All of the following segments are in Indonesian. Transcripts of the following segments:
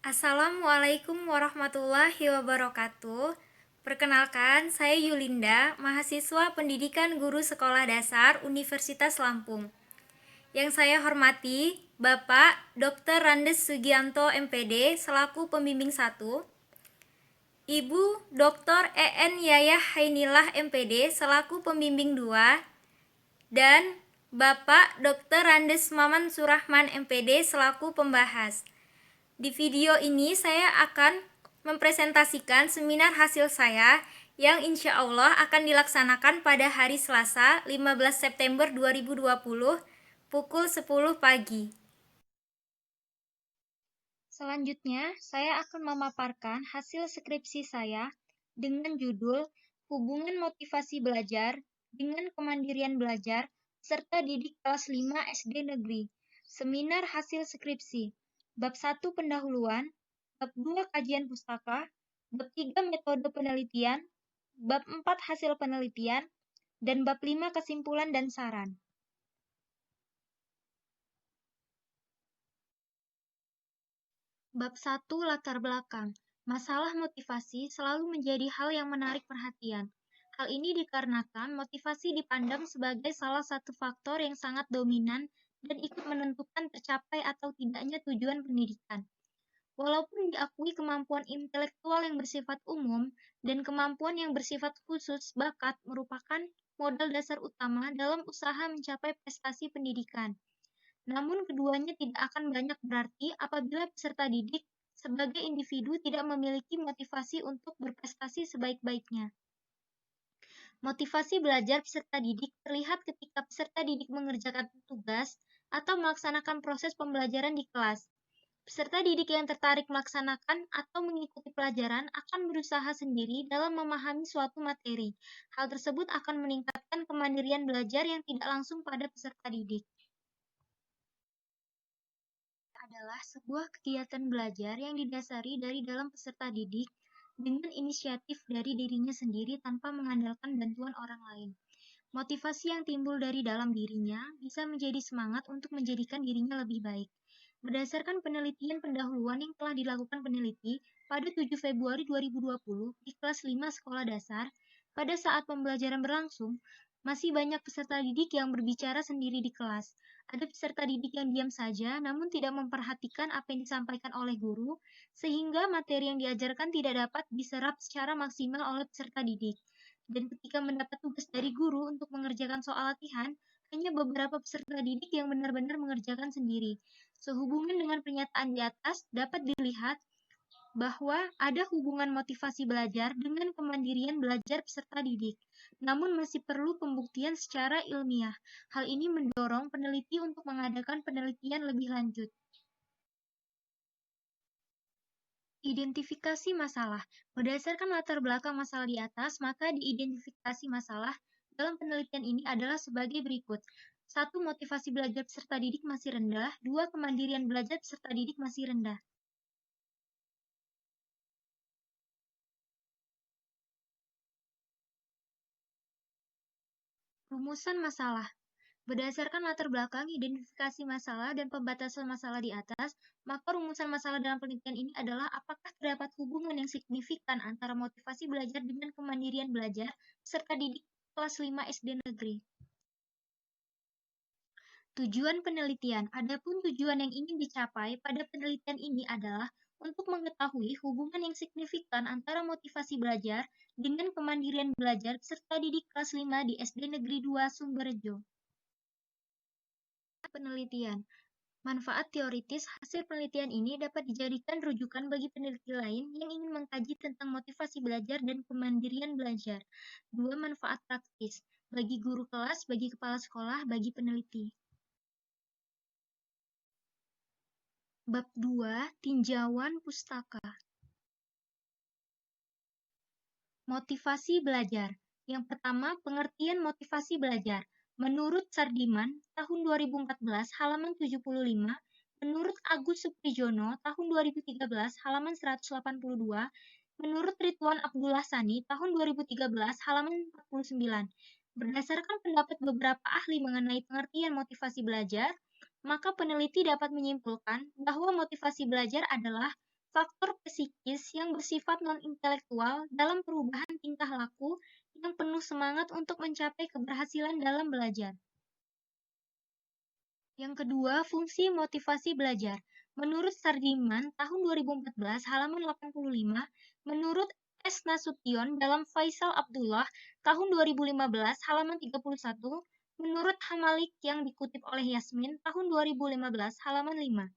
Assalamualaikum warahmatullahi wabarakatuh. Perkenalkan, saya Yulinda, mahasiswa Pendidikan Guru Sekolah Dasar Universitas Lampung. Yang saya hormati, Bapak Dr. Randes Sugianto MPD selaku pembimbing 1, Ibu Dr. EN Yayah Hainilah MPD selaku pembimbing 2, dan Bapak Dr. Randes Maman Surahman MPD selaku pembahas. Di video ini saya akan mempresentasikan seminar hasil saya yang insya Allah akan dilaksanakan pada hari Selasa 15 September 2020 pukul 10 pagi. Selanjutnya, saya akan memaparkan hasil skripsi saya dengan judul Hubungan Motivasi Belajar dengan Kemandirian Belajar serta Didik kelas 5 SD Negeri. Seminar hasil skripsi. Bab 1 pendahuluan, bab 2 kajian pustaka, bab 3 metode penelitian, bab 4 hasil penelitian, dan bab 5 kesimpulan dan saran. Bab 1 latar belakang. Masalah motivasi selalu menjadi hal yang menarik perhatian. Hal ini dikarenakan motivasi dipandang sebagai salah satu faktor yang sangat dominan dan ikut menentukan tercapai atau tidaknya tujuan pendidikan. Walaupun diakui kemampuan intelektual yang bersifat umum dan kemampuan yang bersifat khusus bakat merupakan modal dasar utama dalam usaha mencapai prestasi pendidikan. Namun keduanya tidak akan banyak berarti apabila peserta didik sebagai individu tidak memiliki motivasi untuk berprestasi sebaik-baiknya. Motivasi belajar peserta didik terlihat ketika peserta didik mengerjakan tugas atau melaksanakan proses pembelajaran di kelas. Peserta didik yang tertarik melaksanakan atau mengikuti pelajaran akan berusaha sendiri dalam memahami suatu materi. Hal tersebut akan meningkatkan kemandirian belajar yang tidak langsung pada peserta didik. Adalah sebuah kegiatan belajar yang didasari dari dalam peserta didik dengan inisiatif dari dirinya sendiri tanpa mengandalkan bantuan orang lain. Motivasi yang timbul dari dalam dirinya bisa menjadi semangat untuk menjadikan dirinya lebih baik. Berdasarkan penelitian pendahuluan yang telah dilakukan peneliti pada 7 Februari 2020 di kelas 5 sekolah dasar, pada saat pembelajaran berlangsung, masih banyak peserta didik yang berbicara sendiri di kelas. Ada peserta didik yang diam saja namun tidak memperhatikan apa yang disampaikan oleh guru, sehingga materi yang diajarkan tidak dapat diserap secara maksimal oleh peserta didik. Dan ketika mendapat tugas dari guru untuk mengerjakan soal latihan, hanya beberapa peserta didik yang benar-benar mengerjakan sendiri. Sehubungan dengan pernyataan di atas, dapat dilihat bahwa ada hubungan motivasi belajar dengan kemandirian belajar peserta didik. Namun masih perlu pembuktian secara ilmiah. Hal ini mendorong peneliti untuk mengadakan penelitian lebih lanjut. Identifikasi masalah. Berdasarkan latar belakang masalah di atas, maka diidentifikasi masalah dalam penelitian ini adalah sebagai berikut. 1. Motivasi belajar peserta didik masih rendah. 2. Kemandirian belajar peserta didik masih rendah. Rumusan masalah. Berdasarkan latar belakang, identifikasi masalah, dan pembatasan masalah di atas, maka rumusan masalah dalam penelitian ini adalah apakah terdapat hubungan yang signifikan antara motivasi belajar dengan kemandirian belajar peserta didik kelas 5 SD negeri. Tujuan penelitian. Adapun tujuan yang ingin dicapai pada penelitian ini adalah untuk mengetahui hubungan yang signifikan antara motivasi belajar dengan kemandirian belajar peserta didik kelas 5 di SD Negeri 2 Sumberjo. Penelitian. Manfaat teoritis hasil penelitian ini dapat dijadikan rujukan bagi peneliti lain yang ingin mengkaji tentang motivasi belajar dan kemandirian belajar. 2. Manfaat praktis. Bagi guru kelas, bagi kepala sekolah, bagi peneliti. Bab 2. Tinjauan pustaka. Motivasi belajar. Yang pertama, pengertian motivasi belajar. Menurut Sardiman, tahun 2014, halaman 75, menurut Agus Suprijono, tahun 2013, halaman 182, menurut Ridwan Abdullah Sani, tahun 2013, halaman 49. Berdasarkan pendapat beberapa ahli mengenai pengertian motivasi belajar, maka peneliti dapat menyimpulkan bahwa motivasi belajar adalah faktor psikis yang bersifat non-intelektual dalam perubahan tingkah laku yang penuh semangat untuk mencapai keberhasilan dalam belajar. Yang kedua, fungsi motivasi belajar. Menurut Sardiman, tahun 2014, halaman 85, menurut S. Nasution dalam Faisal Abdullah, tahun 2015, halaman 31, menurut Hamalik yang dikutip oleh Yasmin, tahun 2015, halaman 5.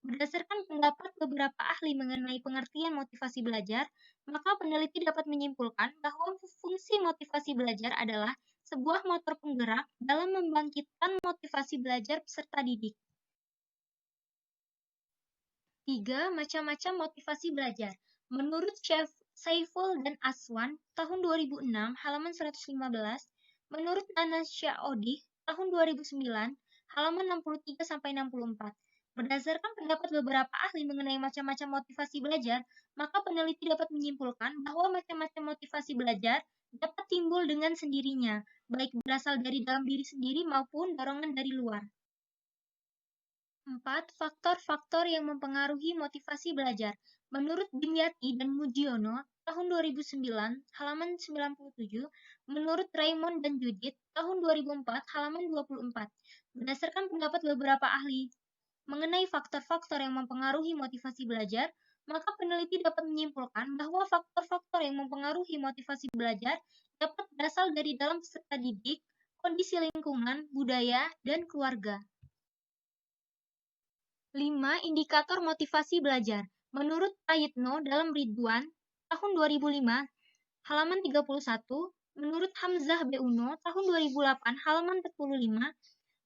Berdasarkan pendapat beberapa ahli mengenai pengertian motivasi belajar, maka peneliti dapat menyimpulkan bahwa fungsi motivasi belajar adalah sebuah motor penggerak dalam membangkitkan motivasi belajar peserta didik. 3. Macam-macam motivasi belajar. Menurut Saiful dan Aswan, tahun 2006, halaman 115, menurut Anasya Odih, tahun 2009, halaman 63-64. Berdasarkan pendapat beberapa ahli mengenai macam-macam motivasi belajar, maka peneliti dapat menyimpulkan bahwa macam-macam motivasi belajar dapat timbul dengan sendirinya, baik berasal dari dalam diri sendiri maupun dorongan dari luar. 4. Faktor-faktor yang mempengaruhi motivasi belajar. Menurut Dimyati dan Mujiono, tahun 2009, halaman 97, menurut Raymond dan Judith, tahun 2004, halaman 24. Berdasarkan pendapat beberapa ahli mengenai faktor-faktor yang mempengaruhi motivasi belajar, maka peneliti dapat menyimpulkan bahwa faktor-faktor yang mempengaruhi motivasi belajar dapat berasal dari dalam peserta didik, kondisi lingkungan, budaya, dan keluarga. 5. Indikator motivasi belajar. Menurut Prayitno dalam Ridwan, tahun 2005, halaman 31, menurut Hamzah B. Uno, tahun 2008, halaman 45,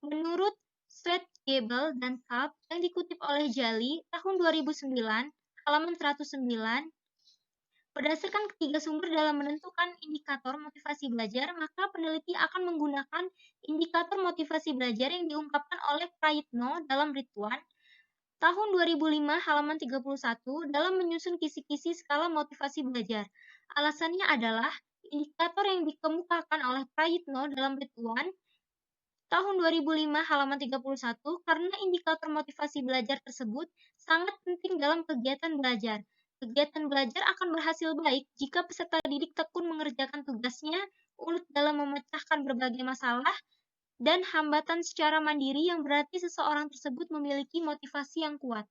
menurut Gable dan Kapp yang dikutip oleh Jali, tahun 2009, halaman 109, berdasarkan ketiga sumber dalam menentukan indikator motivasi belajar, maka peneliti akan menggunakan indikator motivasi belajar yang diungkapkan oleh Prayitno dalam Ridwan, tahun 2005, halaman 31, dalam menyusun kisi-kisi skala motivasi belajar. Alasannya adalah indikator yang dikemukakan oleh Prayitno dalam Ridwan, tahun 2005, halaman 31, karena indikator motivasi belajar tersebut sangat penting dalam kegiatan belajar. Kegiatan belajar akan berhasil baik jika peserta didik tekun mengerjakan tugasnya, ulet dalam memecahkan berbagai masalah, dan hambatan secara mandiri yang berarti seseorang tersebut memiliki motivasi yang kuat.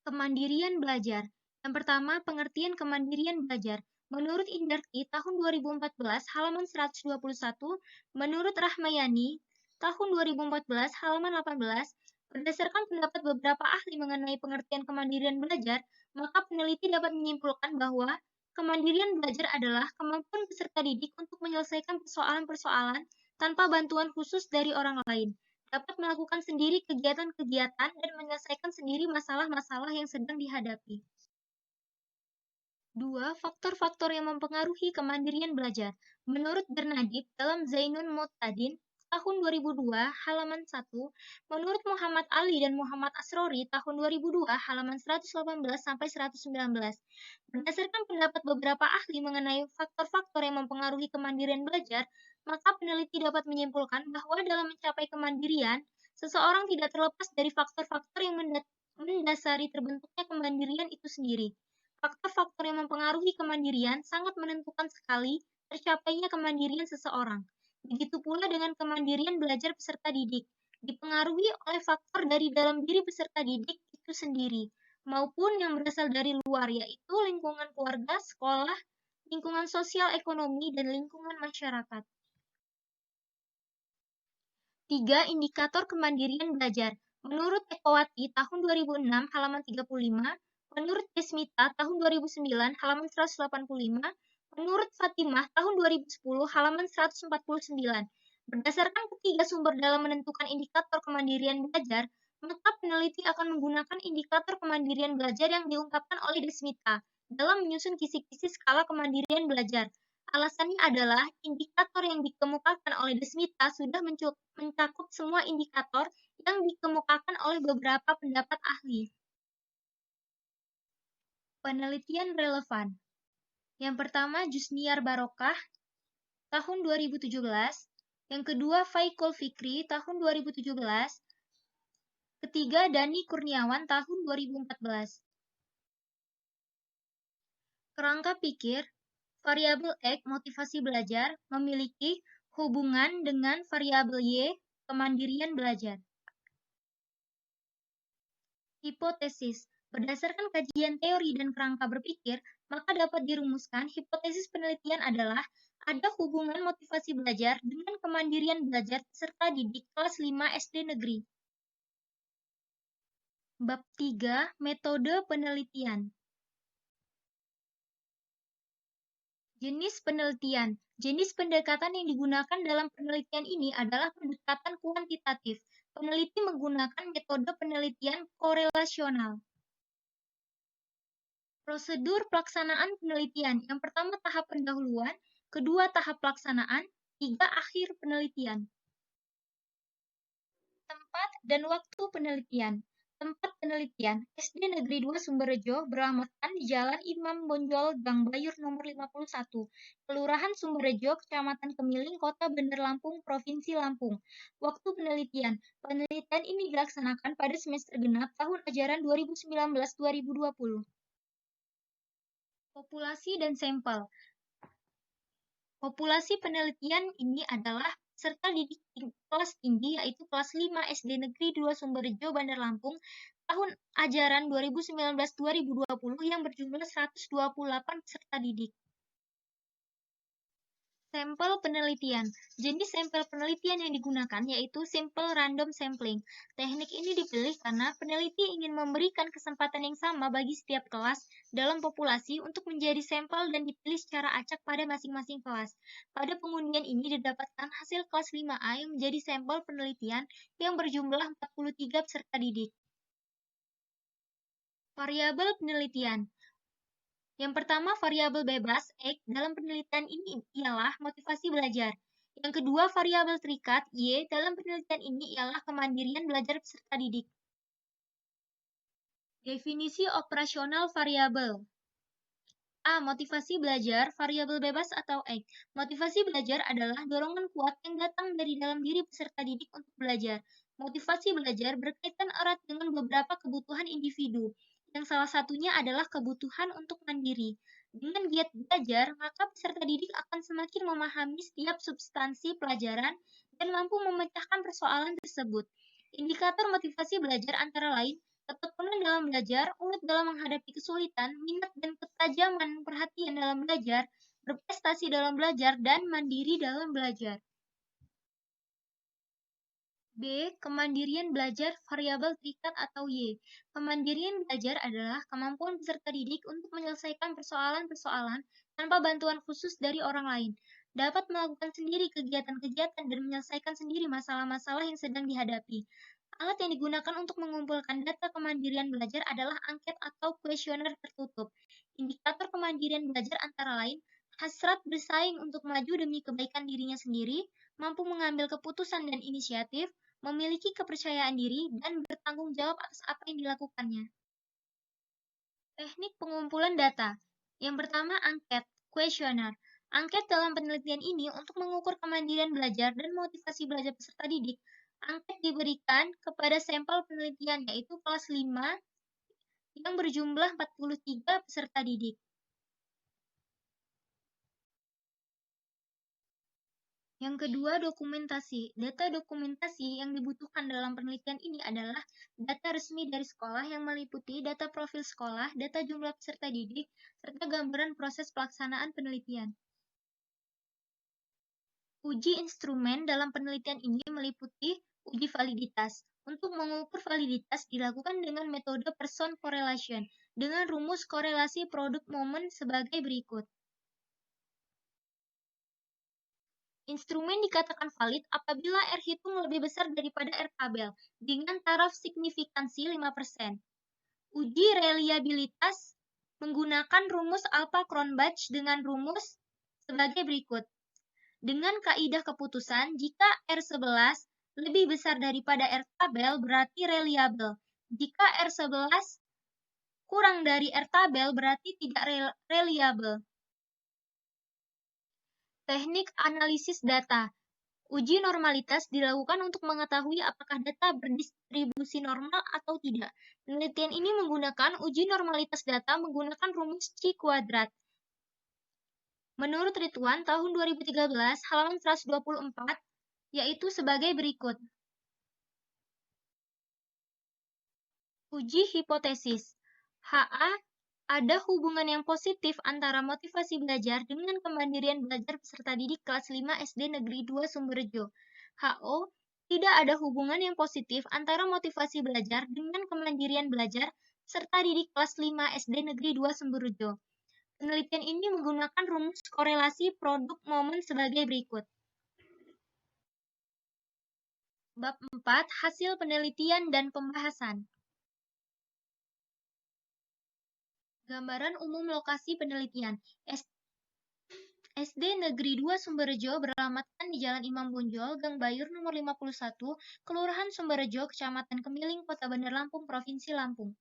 Kemandirian belajar. Yang pertama, pengertian kemandirian belajar. Menurut Indarti, tahun 2014, halaman 121, menurut Rahmayani, tahun 2014, halaman 18, berdasarkan pendapat beberapa ahli mengenai pengertian kemandirian belajar, maka peneliti dapat menyimpulkan bahwa kemandirian belajar adalah kemampuan peserta didik untuk menyelesaikan persoalan-persoalan tanpa bantuan khusus dari orang lain, dapat melakukan sendiri kegiatan-kegiatan dan menyelesaikan sendiri masalah-masalah yang sedang dihadapi. 2. Faktor-faktor yang mempengaruhi kemandirian belajar. Menurut Bernadib dalam Zainun Mu'tadin, tahun 2002, halaman 1, menurut Muhammad Ali dan Muhammad Asrori, tahun 2002, halaman 118-119. Berdasarkan pendapat beberapa ahli mengenai faktor-faktor yang mempengaruhi kemandirian belajar, maka peneliti dapat menyimpulkan bahwa dalam mencapai kemandirian, seseorang tidak terlepas dari faktor-faktor yang mendasari terbentuknya kemandirian itu sendiri. Faktor-faktor yang mempengaruhi kemandirian sangat menentukan sekali tercapainya kemandirian seseorang. Begitu pula dengan kemandirian belajar peserta didik, dipengaruhi oleh faktor dari dalam diri peserta didik itu sendiri, maupun yang berasal dari luar, yaitu lingkungan keluarga, sekolah, lingkungan sosial ekonomi, dan lingkungan masyarakat. 3. Indikator kemandirian belajar. Menurut Ekowati, tahun 2006, halaman 35, menurut Desmita, tahun 2009, halaman 185, menurut Fatimah, tahun 2010, halaman 149. Berdasarkan ketiga sumber dalam menentukan indikator kemandirian belajar, maka peneliti akan menggunakan indikator kemandirian belajar yang diungkapkan oleh Desmita dalam menyusun kisi-kisi skala kemandirian belajar. Alasannya adalah indikator yang dikemukakan oleh Desmita sudah mencakup semua indikator yang dikemukakan oleh beberapa pendapat ahli. Penelitian relevan. Yang pertama, Jusniar Barokah, tahun 2017. Yang kedua, Faikul Fikri, tahun 2017. Ketiga, Dani Kurniawan tahun 2014. Kerangka pikir, variabel X motivasi belajar memiliki hubungan dengan variabel Y kemandirian belajar. Hipotesis. Berdasarkan kajian teori dan kerangka berpikir, maka dapat dirumuskan hipotesis penelitian adalah ada hubungan motivasi belajar dengan kemandirian belajar peserta didik kelas 5 SD negeri. Bab 3. Metode penelitian. Jenis penelitian. Jenis pendekatan yang digunakan dalam penelitian ini adalah pendekatan kuantitatif. Peneliti menggunakan metode penelitian korelasional. Prosedur pelaksanaan penelitian. Yang pertama tahap pendahuluan, kedua tahap pelaksanaan, tiga akhir penelitian. Tempat dan waktu penelitian. Tempat penelitian, SD Negeri 2 Sumberjo beralamatkan di Jalan Imam Bonjol Gang Bayur nomor 51, Kelurahan Sumberjo, Kecamatan Kemiling, Kota Bandar Lampung, Provinsi Lampung. Waktu penelitian. Penelitian ini dilaksanakan pada semester genap tahun ajaran 2019-2020. Populasi dan sampel. Populasi penelitian ini adalah peserta didik kelas tinggi, yaitu kelas 5 SD Negeri 2 Sumberjo, Bandar Lampung, tahun ajaran 2019-2020 yang berjumlah 128 peserta didik. Sampel penelitian. Jenis sampel penelitian yang digunakan yaitu simple random sampling. Teknik ini dipilih karena peneliti ingin memberikan kesempatan yang sama bagi setiap kelas dalam populasi untuk menjadi sampel dan dipilih secara acak pada masing-masing kelas. Pada pengundian ini didapatkan hasil kelas 5A yang menjadi sampel penelitian yang berjumlah 43 peserta didik. Variabel penelitian. Yang pertama, variabel bebas, X, dalam penelitian ini ialah motivasi belajar. Yang kedua, variabel terikat, Y, dalam penelitian ini ialah kemandirian belajar peserta didik. Definisi operasional variabel. A. Motivasi belajar, variabel bebas atau X. Motivasi belajar adalah dorongan kuat yang datang dari dalam diri peserta didik untuk belajar. Motivasi belajar berkaitan erat dengan beberapa kebutuhan individu, yang salah satunya adalah kebutuhan untuk mandiri. Dengan giat belajar, maka peserta didik akan semakin memahami setiap substansi pelajaran dan mampu memecahkan persoalan tersebut. Indikator motivasi belajar antara lain ketekunan dalam belajar, ulet dalam menghadapi kesulitan, minat dan ketajaman perhatian dalam belajar, berprestasi dalam belajar, dan mandiri dalam belajar. B. Kemandirian belajar variabel terikat atau Y. Kemandirian belajar adalah kemampuan peserta didik untuk menyelesaikan persoalan-persoalan tanpa bantuan khusus dari orang lain, dapat melakukan sendiri kegiatan-kegiatan dan menyelesaikan sendiri masalah-masalah yang sedang dihadapi. Alat yang digunakan untuk mengumpulkan data kemandirian belajar adalah angket atau kuesioner tertutup. Indikator kemandirian belajar antara lain hasrat bersaing untuk maju demi kebaikan dirinya sendiri, mampu mengambil keputusan dan inisiatif, memiliki kepercayaan diri, dan bertanggung jawab atas apa yang dilakukannya. Teknik pengumpulan data. Yang pertama, angket, kuesioner. Angket dalam penelitian ini untuk mengukur kemandirian belajar dan motivasi belajar peserta didik. Angket diberikan kepada sampel penelitian, yaitu kelas 5 yang berjumlah 43 peserta didik. Yang kedua, dokumentasi. Data dokumentasi yang dibutuhkan dalam penelitian ini adalah data resmi dari sekolah yang meliputi data profil sekolah, data jumlah peserta didik, serta gambaran proses pelaksanaan penelitian. Uji instrumen dalam penelitian ini meliputi uji validitas. Untuk mengukur validitas dilakukan dengan metode person correlation dengan rumus korelasi produk momen sebagai berikut. Instrumen dikatakan valid apabila R hitung lebih besar daripada R tabel dengan taraf signifikansi 5%. Uji reliabilitas menggunakan rumus Alpha-Cronbach dengan rumus sebagai berikut. Dengan kaidah keputusan, jika R11 lebih besar daripada R tabel berarti reliable. Jika R11 kurang dari R tabel berarti tidak reliable. Teknik analisis data. Uji normalitas dilakukan untuk mengetahui apakah data berdistribusi normal atau tidak. Penelitian ini menggunakan uji normalitas data menggunakan rumus C kuadrat. Menurut Ridwan tahun 2013, halaman 124, yaitu sebagai berikut. Uji hipotesis. HA, ada hubungan yang positif antara motivasi belajar dengan kemandirian belajar peserta didik kelas 5 SD Negeri 2 Sumberjo. HO, tidak ada hubungan yang positif antara motivasi belajar dengan kemandirian belajar peserta didik kelas 5 SD Negeri 2 Sumberjo. Penelitian ini menggunakan rumus korelasi produk momen sebagai berikut. Bab 4, hasil penelitian dan pembahasan. Gambaran umum lokasi penelitian. SD Negeri 2 Sumberjo beralamatkan di Jalan Imam Bonjol, Gang Bayur nomor 51, Kelurahan Sumberjo, Kecamatan Kemiling, Kota Bandar Lampung, Provinsi Lampung.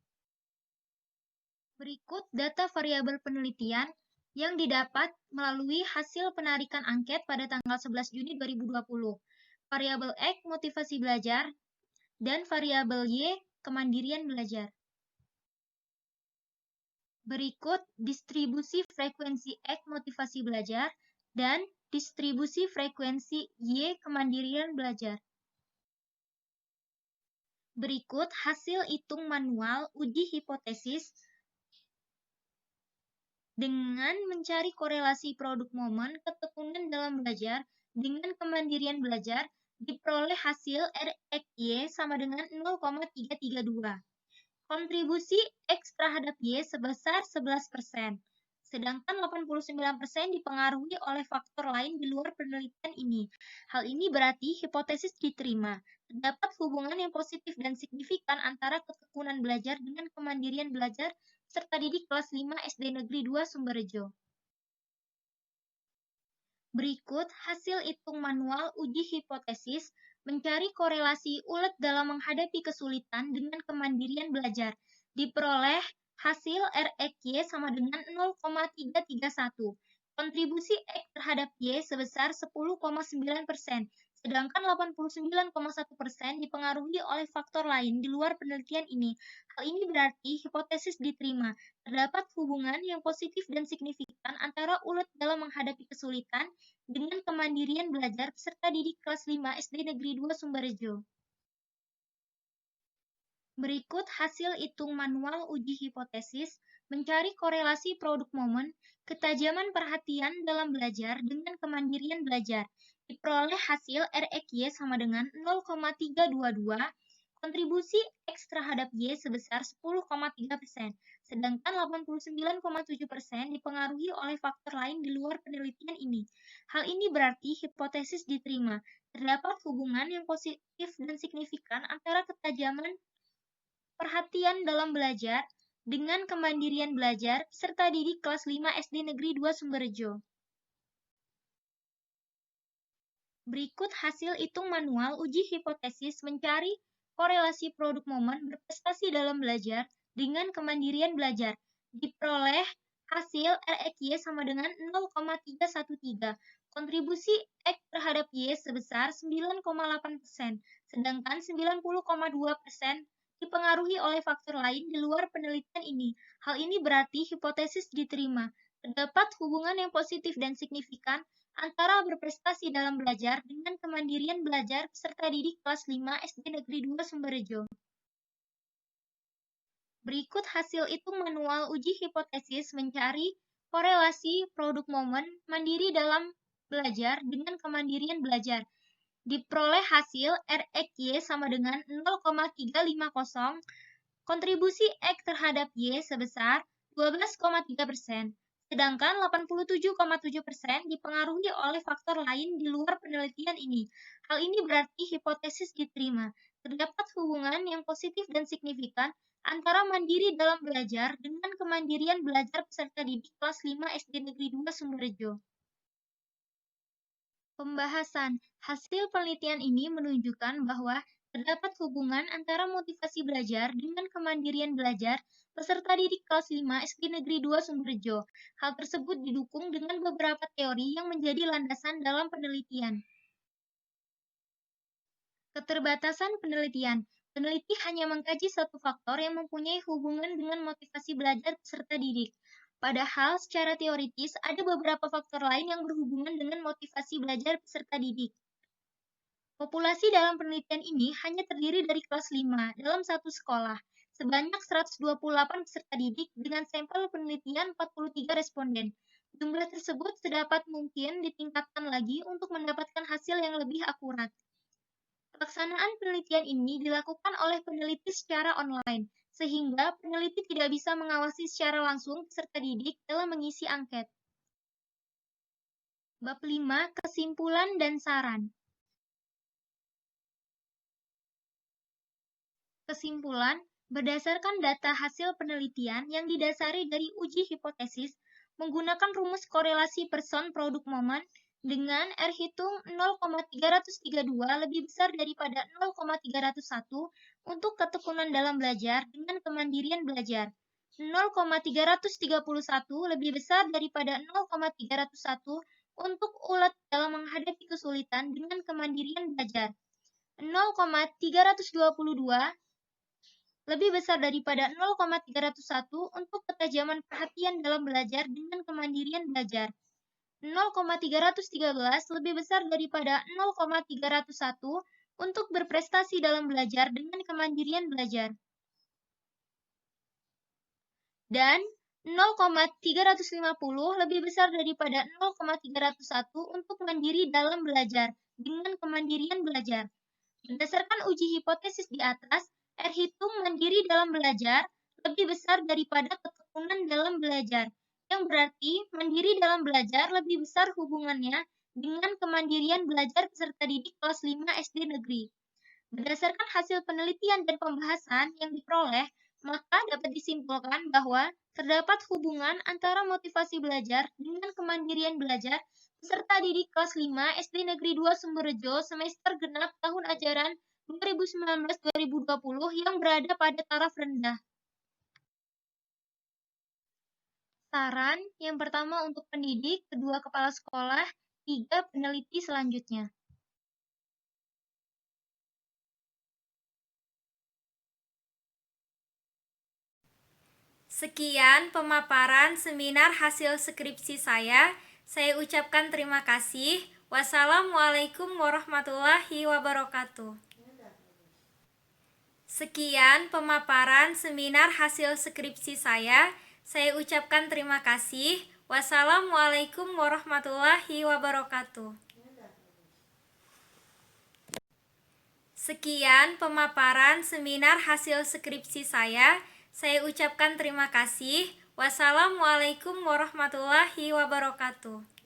Berikut data variabel penelitian yang didapat melalui hasil penarikan angket pada tanggal 11 Juni 2020. Variabel X motivasi belajar dan variabel Y kemandirian belajar. Berikut distribusi frekuensi X motivasi belajar dan distribusi frekuensi Y kemandirian belajar. Berikut hasil hitung manual uji hipotesis dengan mencari korelasi produk momen ketekunan dalam belajar dengan kemandirian belajar diperoleh hasil RX-Y sama dengan 0,332. Kontribusi X terhadap Y sebesar 11%, sedangkan 89% dipengaruhi oleh faktor lain di luar penelitian ini. Hal ini berarti hipotesis diterima. Terdapat hubungan yang positif dan signifikan antara ketekunan belajar dengan kemandirian belajar serta didik kelas 5 SD Negeri 2 Sumberjo. Berikut hasil hitung manual uji hipotesis mencari korelasi ulet dalam menghadapi kesulitan dengan kemandirian belajar. Diperoleh hasil RX-Y sama dengan 0,331. Kontribusi X terhadap Y sebesar 10,9%, sedangkan 89,1% dipengaruhi oleh faktor lain di luar penelitian ini. Hal ini berarti hipotesis diterima. Terdapat hubungan yang positif dan signifikan antara ulet dalam menghadapi kesulitan dengan kemandirian belajar peserta didik kelas 5 SD Negeri 2 Sumberjo. Berikut hasil hitung manual uji hipotesis mencari korelasi produk momen ketajaman perhatian dalam belajar dengan kemandirian belajar. Diperoleh hasil RX-Y sama dengan 0,322, kontribusi X terhadap Y sebesar 10,3%, sedangkan 89,7% dipengaruhi oleh faktor lain di luar penelitian ini. Hal ini berarti hipotesis diterima. Terdapat hubungan yang positif dan signifikan antara ketajaman perhatian dalam belajar dengan kemandirian belajar serta didik kelas 5 SD Negeri 2 Sumberjo. Berikut hasil hitung manual uji hipotesis mencari korelasi produk momen berprestasi dalam belajar dengan kemandirian belajar. Diperoleh hasil RX-Y sama dengan 0,313. Kontribusi X terhadap Y sebesar 9,8%, sedangkan 90,2% dipengaruhi oleh faktor lain di luar penelitian ini. Hal ini berarti hipotesis diterima. Terdapat hubungan yang positif dan signifikan antara berprestasi dalam belajar dengan kemandirian belajar peserta didik kelas 5 SD Negeri 2 Sumberjo. Berikut hasil hitung manual uji hipotesis mencari korelasi produk momen mandiri dalam belajar dengan kemandirian belajar. Diperoleh hasil RX-Y sama dengan 0,350, kontribusi X terhadap Y sebesar 12,3%. Sedangkan 87,7% dipengaruhi oleh faktor lain di luar penelitian ini. Hal ini berarti hipotesis diterima. Terdapat hubungan yang positif dan signifikan antara mandiri dalam belajar dengan kemandirian belajar peserta didik kelas 5 SD Negeri 2 Sumberjo. Pembahasan. Hasil penelitian ini menunjukkan bahwa terdapat hubungan antara motivasi belajar dengan kemandirian belajar peserta didik kelas 5 SD Negeri 2 Sumberjo. Hal tersebut didukung dengan beberapa teori yang menjadi landasan dalam penelitian. Keterbatasan penelitian. Peneliti hanya mengkaji satu faktor yang mempunyai hubungan dengan motivasi belajar peserta didik. Padahal secara teoritis ada beberapa faktor lain yang berhubungan dengan motivasi belajar peserta didik. Populasi dalam penelitian ini hanya terdiri dari kelas 5 dalam satu sekolah, sebanyak 128 peserta didik dengan sampel penelitian 43 responden. Jumlah tersebut sedapat mungkin ditingkatkan lagi untuk mendapatkan hasil yang lebih akurat. Pelaksanaan penelitian ini dilakukan oleh peneliti secara online, sehingga peneliti tidak bisa mengawasi secara langsung peserta didik dalam mengisi angket. Bab 5. Kesimpulan dan saran. Kesimpulan, berdasarkan data hasil penelitian yang didasari dari uji hipotesis, menggunakan rumus korelasi person produk momen dengan R hitung 0,332 lebih besar daripada 0,301 untuk ketekunan dalam belajar dengan kemandirian belajar. 0,331 lebih besar daripada 0,301 untuk ulet dalam menghadapi kesulitan dengan kemandirian belajar. 0,322 lebih besar daripada 0,301 untuk ketajaman perhatian dalam belajar dengan kemandirian belajar. 0,313 lebih besar daripada 0,301 untuk berprestasi dalam belajar dengan kemandirian belajar. Dan 0,350 lebih besar daripada 0,301 untuk mandiri dalam belajar dengan kemandirian belajar. Berdasarkan uji hipotesis di atas, R hitung mandiri dalam belajar lebih besar daripada ketekunan dalam belajar, yang berarti mandiri dalam belajar lebih besar hubungannya dengan kemandirian belajar peserta didik kelas 5 SD negeri. Berdasarkan hasil penelitian dan pembahasan yang diperoleh, maka dapat disimpulkan bahwa terdapat hubungan antara motivasi belajar dengan kemandirian belajar peserta didik kelas 5 SD Negeri 2 Sumberjo semester genap tahun ajaran 2019-2020 yang berada pada taraf rendah. Saran yang pertama untuk pendidik, kedua kepala sekolah, 3 peneliti selanjutnya. Sekian pemaparan seminar hasil skripsi saya. Saya ucapkan terima kasih. Wassalamualaikum warahmatullahi wabarakatuh. Sekian pemaparan seminar hasil skripsi saya. Saya ucapkan terima kasih. Wassalamualaikum warahmatullahi wabarakatuh. Sekian pemaparan seminar hasil skripsi saya. Saya ucapkan terima kasih. Wassalamualaikum warahmatullahi wabarakatuh.